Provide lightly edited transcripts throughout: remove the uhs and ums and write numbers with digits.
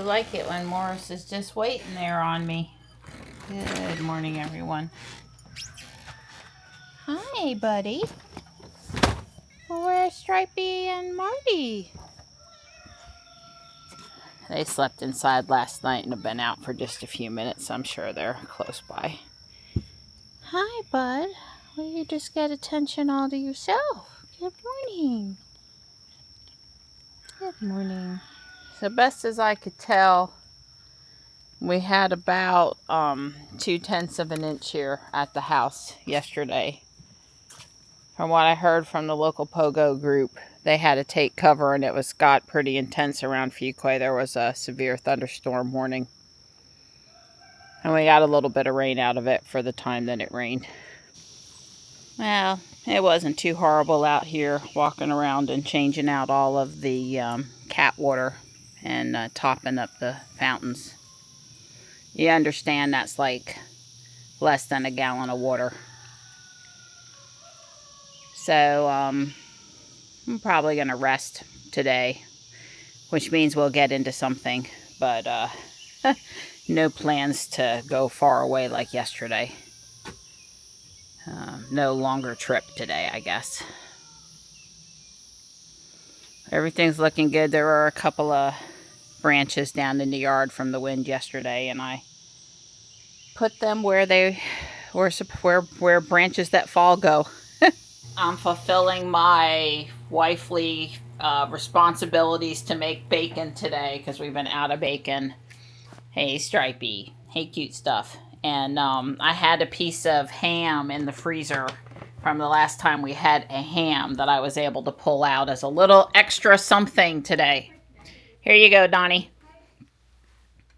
like it when Morris is just waiting there on me. Good morning, everyone. Hi, buddy. Where's Stripey and Marty? They slept inside last night and have been out for just a few minutes. I'm sure they're close by. Hi, bud. Will you just get attention all to yourself? Good morning. Good morning. So best as I could tell, we had about 2/10 of an inch here at the house yesterday. From what I heard from the local Pogo group, they had to take cover and it got pretty intense around Fuquay. There was a severe thunderstorm warning. And we got a little bit of rain out of it for the time that it rained. Well, it wasn't too horrible out here walking around and changing out all of the cat water and topping up the fountains. You understand that's like less than a gallon of water. So I'm probably going to rest today, which means we'll get into something, but no plans to go far away like yesterday. No longer trip today, I guess. Everything's looking good. There were a couple of branches down in the yard from the wind yesterday, and I put them where they were, where branches that fall go. I'm fulfilling my wifely responsibilities to make bacon today because we've been out of bacon. Hey, Stripey. Hey, cute stuff. And I had a piece of ham in the freezer from the last time we had a ham that I was able to pull out as a little extra something today. Here you go, Donnie.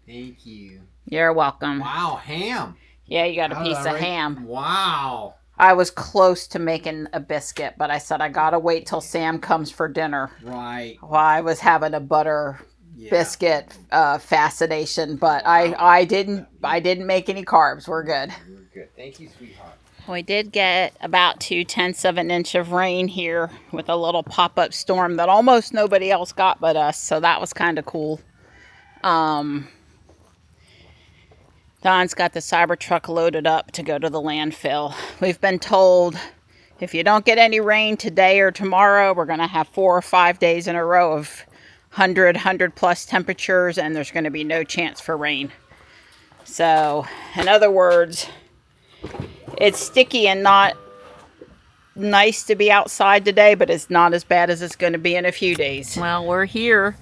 Thank you. You're welcome. Wow, ham. Yeah, you got a piece of ham. Wow. I was close to making a biscuit, but I said I gotta wait till Sam comes for dinner. Right. While I was having a butter biscuit fascination, but I didn't make any carbs. We're good. We're good. Thank you, sweetheart. We did get about 2/10 of an inch of rain here with a little pop-up storm that almost nobody else got but us, so that was kind of cool. Don's got the Cybertruck loaded up to go to the landfill. We've been told if you don't get any rain today or tomorrow, we're going to have 4 or 5 days in a row of 100 plus temperatures, and there's going to be no chance for rain. So, in other words, it's sticky and not nice to be outside today, but it's not as bad as it's going to be in a few days. Well, we're here.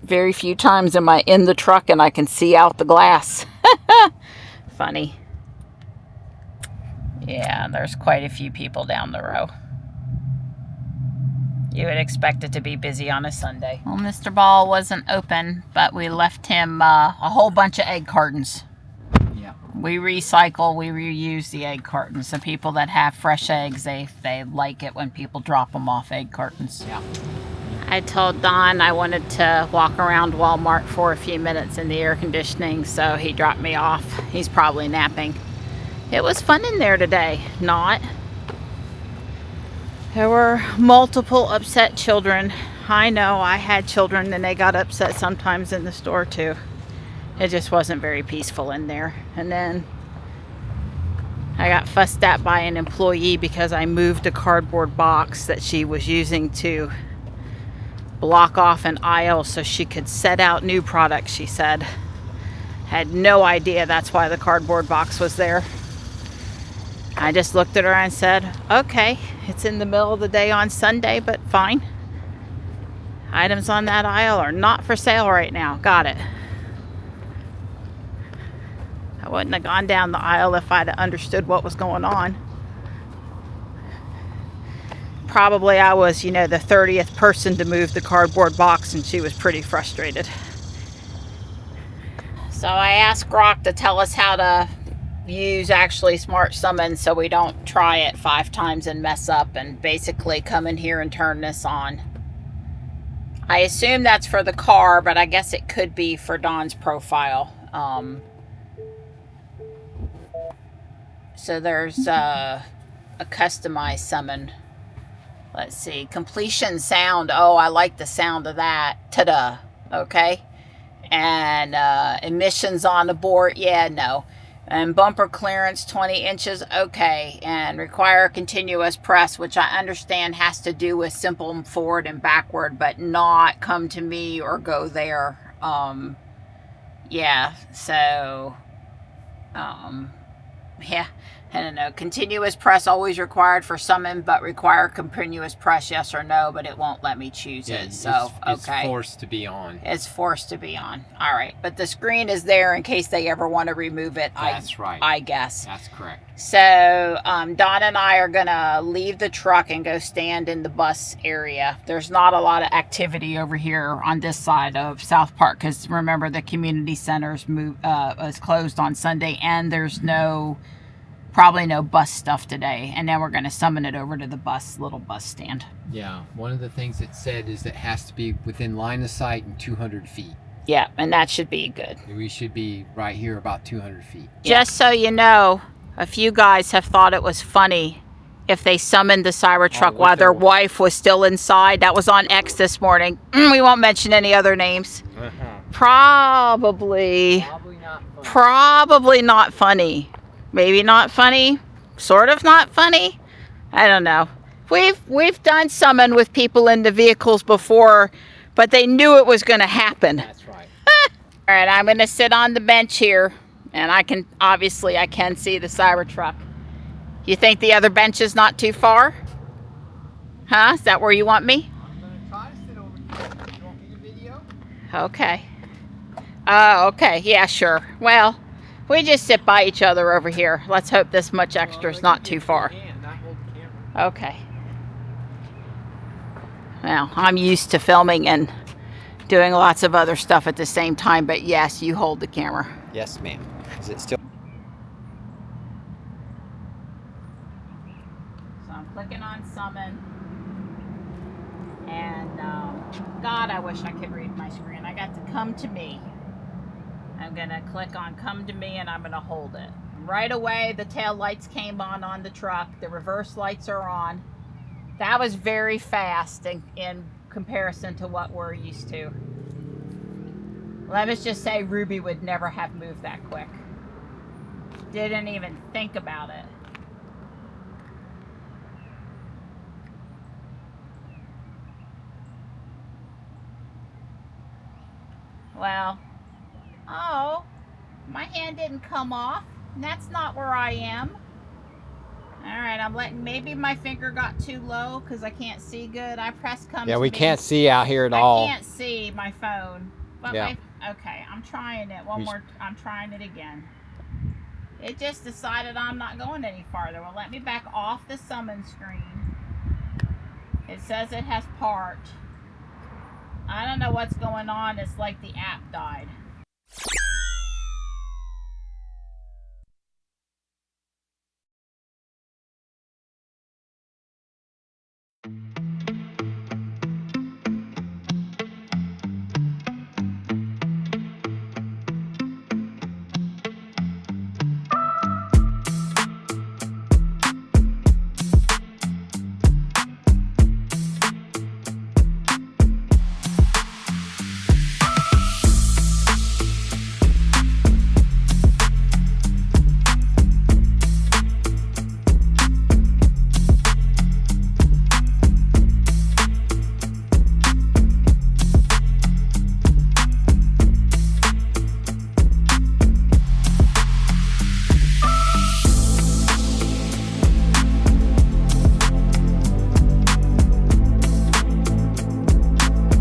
Very few times am I in the truck and I can see out the glass. Funny. Yeah, there's quite a few people down the row. You would expect it to be busy on a Sunday. Well, Mr. Ball wasn't open, but we left him a whole bunch of egg cartons. Yeah. We recycle, we reuse the egg cartons. The people that have fresh eggs, they like it when people drop them off egg cartons. Yeah. I told Don I wanted to walk around Walmart for a few minutes in the air conditioning, so he dropped me off. He's probably napping. It was fun in there today. Not. There were multiple upset children. I know I had children and they got upset sometimes in the store too. It just wasn't very peaceful in there. And then I got fussed at by an employee because I moved a cardboard box that she was using to block off an aisle so she could set out new products, she said. Had no idea that's why the cardboard box was there. I just looked at her and said, okay, it's in the middle of the day on Sunday, but fine. Items on that aisle are not for sale right now. Got it. I wouldn't have gone down the aisle if I'd have understood what was going on. Probably I was, the 30th person to move the cardboard box, and she was pretty frustrated. So I asked Grok to tell us how to use actually Smart Summon so we don't try it 5 times and mess up, and basically come in here and turn this on. I assume that's for the car, but I guess it could be for Don's profile. So there's a customized summon. Let's see, completion sound. Oh, I like the sound of that. Ta-da. Okay. And emissions on the board, yeah, no. And bumper clearance 20 inches, okay. And require continuous press, which I understand has to do with simple forward and backward, but not come to me or go there. Yeah, so yeah, I don't know. Continuous press always required for summon, but require continuous press, yes or no, but it won't let me choose it. So, it's okay. forced to be on. It's forced to be on. All right. But the screen is there in case they ever want to remove it. That's right. I guess. That's correct. So, Don and I are going to leave the truck and go stand in the bus area. There's not a lot of activity over here on this side of South Park because remember the community center's is closed on Sunday and there's probably no bus stuff today. And then we're going to summon it over to the little bus stand. Yeah, one of the things it said is that it has to be within line of sight and 200 feet. Yeah, and that should be good. We should be right here about 200 feet. Just so you know, a few guys have thought it was funny if they summoned the Cybertruck while their wife was still inside. That was on X this morning. We won't mention any other names. Probably not funny. Maybe not funny. Sort of not funny. I don't know. We've done summon with people in the vehicles before, but they knew it was going to happen. That's right. All right, I'm going to sit on the bench here, and I can see the Cybertruck. You think the other bench is not too far? Huh? Is that where you want me? I'm going to try to sit over here. You want me to video? Okay. Okay. Yeah, sure. Well, we just sit by each other over here. Let's hope this much extra is not too far. Okay. Well, I'm used to filming and doing lots of other stuff at the same time, but yes, you hold the camera. Yes, ma'am. Is it still? So I'm clicking on summon. And God, I wish I could read my screen. I got to come to me. I'm going to click on come to me and I'm going to hold it. Right away, the tail lights came on the truck. The reverse lights are on. That was very fast in comparison to what we're used to. Let us just say Ruby would never have moved that quick. Didn't even think about it. Well, oh, my hand didn't come off. That's not where I am. All right, I'm letting, maybe my finger got too low because I can't see good. I pressed come to me. Yeah, we can't see out here at all. I can't see my phone. But yeah. Okay, I'm trying it I'm trying it again. It just decided I'm not going any farther. Well, let me back off the summon screen. It says it has parked. I don't know what's going on. It's like the app died.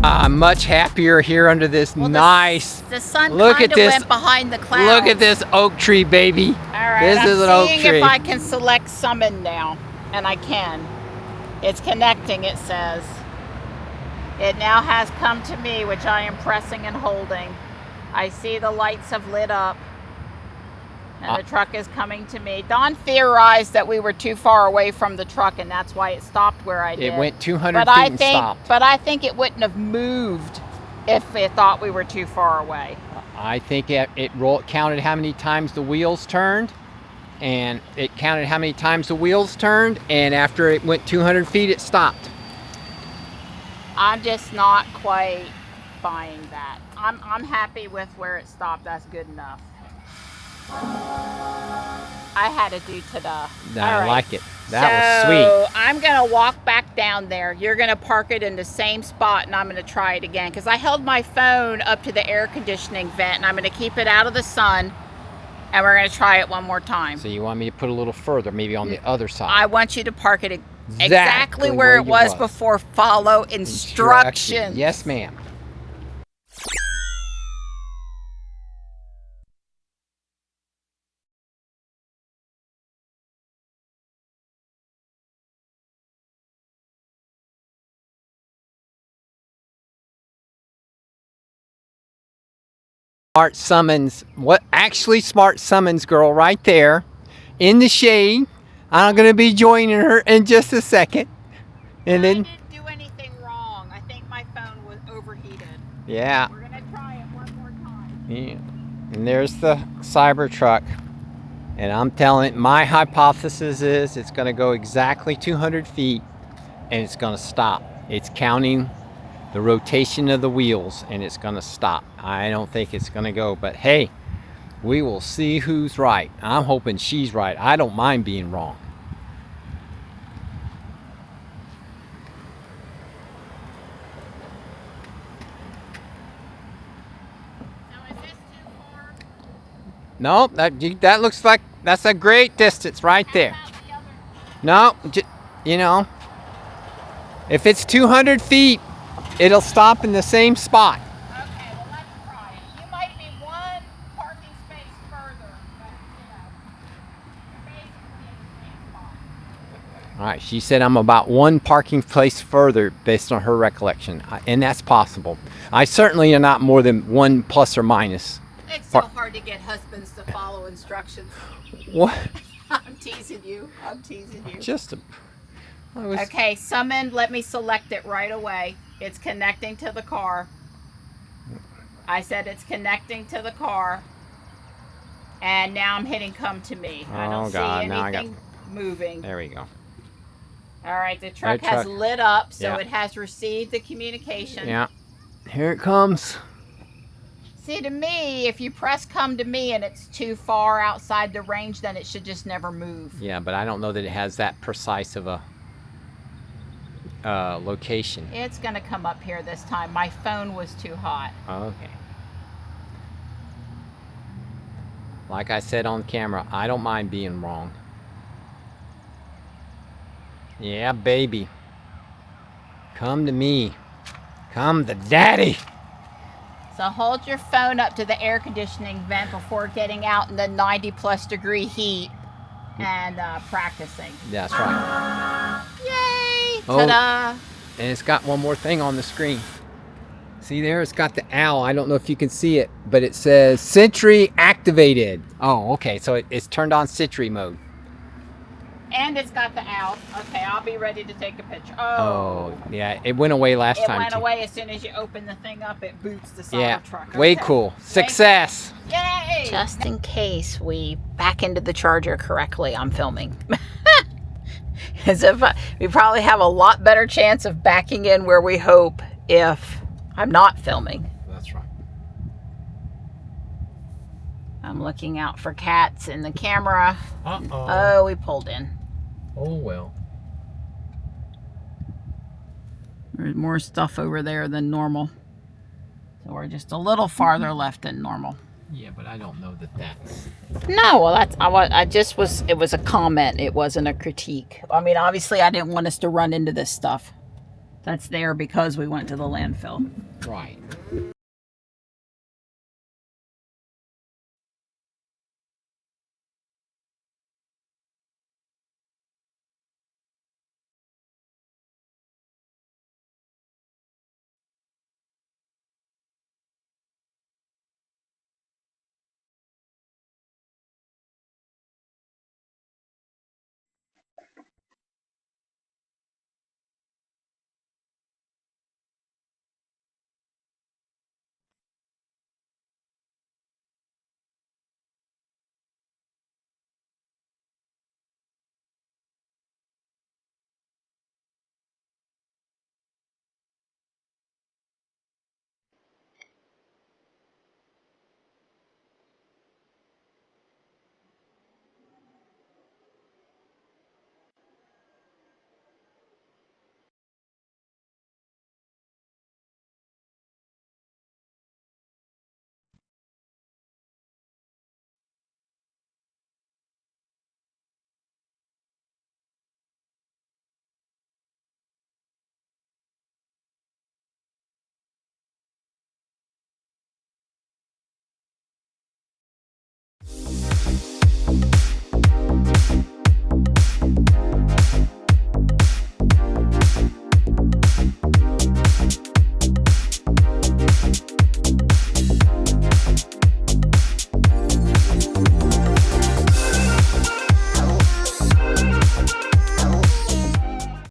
I'm much happier here under this nice. The sun kind of went behind the clouds. Look at this oak tree, baby. All right, this is an oak tree. I'm seeing if I can select summon now, and I can. It's connecting, it says. It now has come to me, which I am pressing and holding. I see the lights have lit up. And the truck is coming to me. Don theorized that we were too far away from the truck, and that's why it stopped where I did. It went 200 feet and stopped. But I think it wouldn't have moved if it thought we were too far away. I think it counted how many times the wheels turned, and it counted how many times the wheels turned, and after it went 200 feet, it stopped. I'm just not quite buying that. I'm happy with where it stopped. That's good enough. I had to do ta-da. I like it. That was sweet. I'm going to walk back down there. You're going to park it in the same spot, and I'm going to try it again. Because I held my phone up to the air conditioning vent, and I'm going to keep it out of the sun. And we're going to try it one more time. So you want me to put a little further, maybe on the other side? I want you to park it exactly where it was before. Follow instructions. Yes, ma'am. Smart summons. What? Actually, smart summons girl right there in the shade. I'm going to be joining her in just a second. And then. I didn't do anything wrong. I think my phone was overheated. Yeah. We're going to try it one more time. Yeah. And there's the Cybertruck. And I'm telling you, my hypothesis is it's going to go exactly 200 feet and it's going to stop. It's counting the rotation of the wheels and it's going to stop. I don't think it's going to go, but hey, we will see who's right. I'm hoping she's right. I don't mind being wrong. Now, is this too far? No, that looks like that's a great distance right there. No, you know, if it's 200 feet, it'll stop in the same spot. Okay, well, let's try it. You might be one parking space further, but, you're basically in the same spot. All right, she said I'm about one parking place further based on her recollection, and that's possible. I certainly am not more than one plus or minus. It's so hard to get husbands to follow instructions. What? I'm teasing you. Okay, summon. Let me select it right away. It's connecting to the car. I said it's connecting to the car. And now I'm hitting come to me. I don't see anything moving. There we go. All right, the truck has lit up, so it has received the communication. Yeah, here it comes. See, to me, if you press come to me and it's too far outside the range, then it should just never move. Yeah, but I don't know that it has that precise of a location. It's going to come up here this time. My phone was too hot. Okay. Like I said on camera, I don't mind being wrong. Yeah, baby. Come to me. Come to daddy. So hold your phone up to the air conditioning vent before getting out in the 90+ degree heat and practicing. That's right. Yay! Ta-da! And it's got one more thing on the screen. See there? It's got the owl. I don't know if you can see it, but it says Sentry activated. Oh, okay. So it's turned on Sentry mode. And it's got the owl. Okay, I'll be ready to take a picture. Oh, yeah. It went away last time. It went away as soon as you open the thing up. It boots the Cybertruck. Yeah, way cool. Success. Yay! Just in case we back into the charger correctly, I'm filming. As if we probably have a lot better chance of backing in where we hope if I'm not filming. That's right. I'm looking out for cats in the camera. Uh-oh. Oh, we pulled in. Oh, well. There's more stuff over there than normal. So we're just a little farther left than normal. Yeah, but I don't know that that's... No, well, it was a comment. It wasn't a critique. I mean, obviously, I didn't want us to run into this stuff. That's there because we went to the landfill. Right.